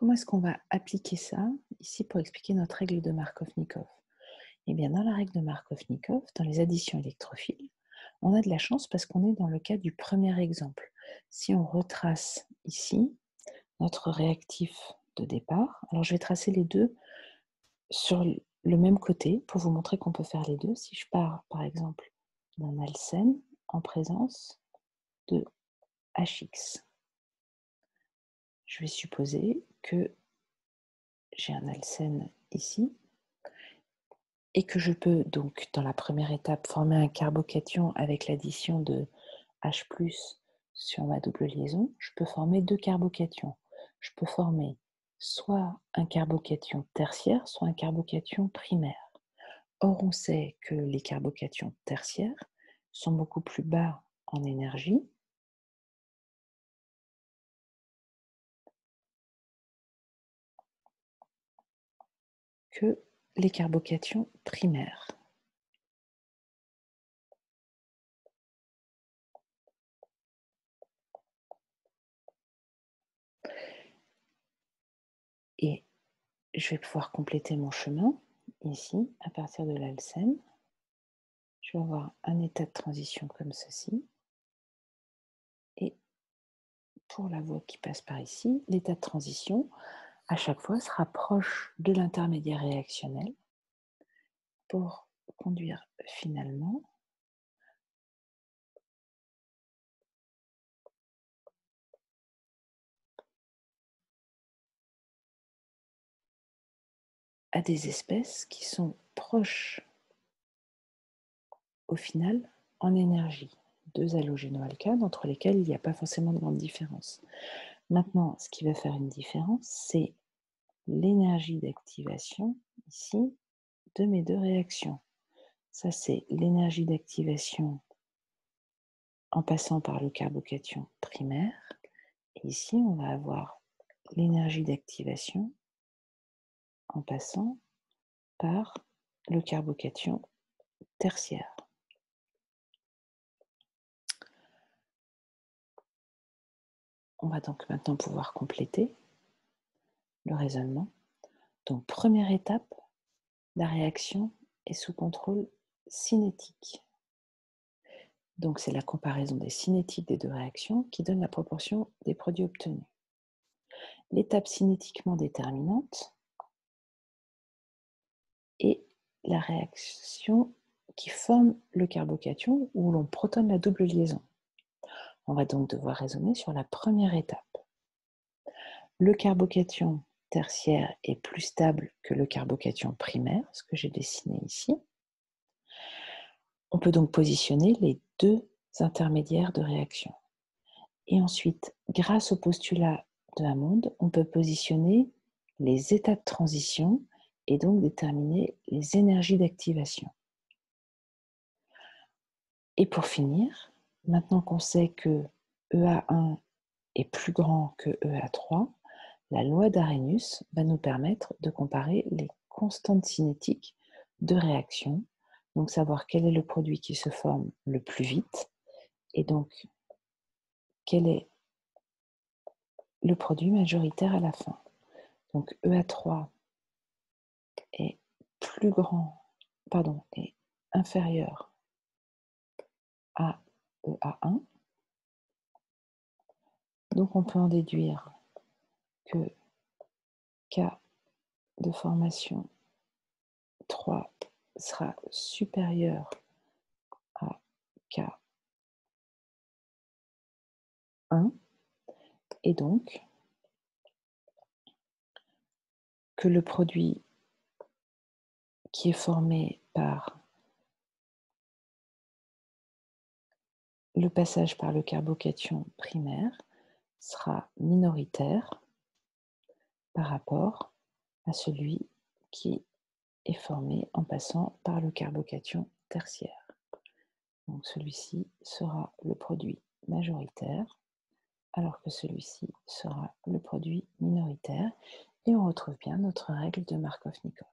comment est-ce qu'on va appliquer ça ici pour expliquer notre règle de Markovnikov? Eh bien, dans la règle de Markovnikov, dans les additions électrophiles, on a de la chance parce qu'on est dans le cas du premier exemple. Si on retrace ici notre réactif de départ, alors je vais tracer les deux sur le même côté pour vous montrer qu'on peut faire les deux. Si je pars par exemple d'un alcène en présence de HX, je vais supposer que j'ai un alcène ici et que je peux donc dans la première étape former un carbocation avec l'addition de H+ sur ma double liaison. Je peux former deux carbocations. Je peux former soit un carbocation tertiaire, soit un carbocation primaire. Or, on sait que les carbocations tertiaires sont beaucoup plus bas en énergie que les carbocations primaires. Et je vais pouvoir compléter mon chemin ici à partir de l'alcène. Je vais avoir un état de transition comme ceci. Et pour la voie qui passe par ici, l'état de transition, à chaque fois, sera proche de l'intermédiaire réactionnel pour conduire finalement à des espèces qui sont proches au final en énergie. Deux halogénoalcanes entre lesquels il n'y a pas forcément de grande différence. Maintenant, ce qui va faire une différence, c'est l'énergie d'activation ici de mes deux réactions. Ça, c'est l'énergie d'activation en passant par le carbocation primaire. Et ici, on va avoir l'énergie d'activation en passant par le carbocation tertiaire. On va donc maintenant pouvoir compléter le raisonnement. Donc, première étape, la réaction est sous contrôle cinétique. Donc, c'est la comparaison des cinétiques des deux réactions qui donne la proportion des produits obtenus. L'étape cinétiquement déterminante est la réaction qui forme le carbocation où l'on protonne la double liaison. On va donc devoir raisonner sur la première étape. Le carbocation tertiaire est plus stable que le carbocation primaire, ce que j'ai dessiné ici. On peut donc positionner les deux intermédiaires de réaction. Et ensuite, grâce au postulat de Hammond, on peut positionner les états de transition et donc déterminer les énergies d'activation. Et pour finir, maintenant qu'on sait que EA1 est plus grand que EA3, la loi d'Arrhenius va nous permettre de comparer les constantes cinétiques de réaction, donc savoir quel est le produit qui se forme le plus vite, et donc quel est le produit majoritaire à la fin. Donc EA3 est plus grand, est inférieur à EA1. Donc on peut en déduire que K de formation 3 sera supérieur à K1 et donc que le produit qui est formé par le passage par le carbocation primaire sera minoritaire par rapport à celui qui est formé en passant par le carbocation tertiaire. Donc celui-ci sera le produit majoritaire, alors que celui-ci sera le produit minoritaire. Et on retrouve bien notre règle de Markovnikov.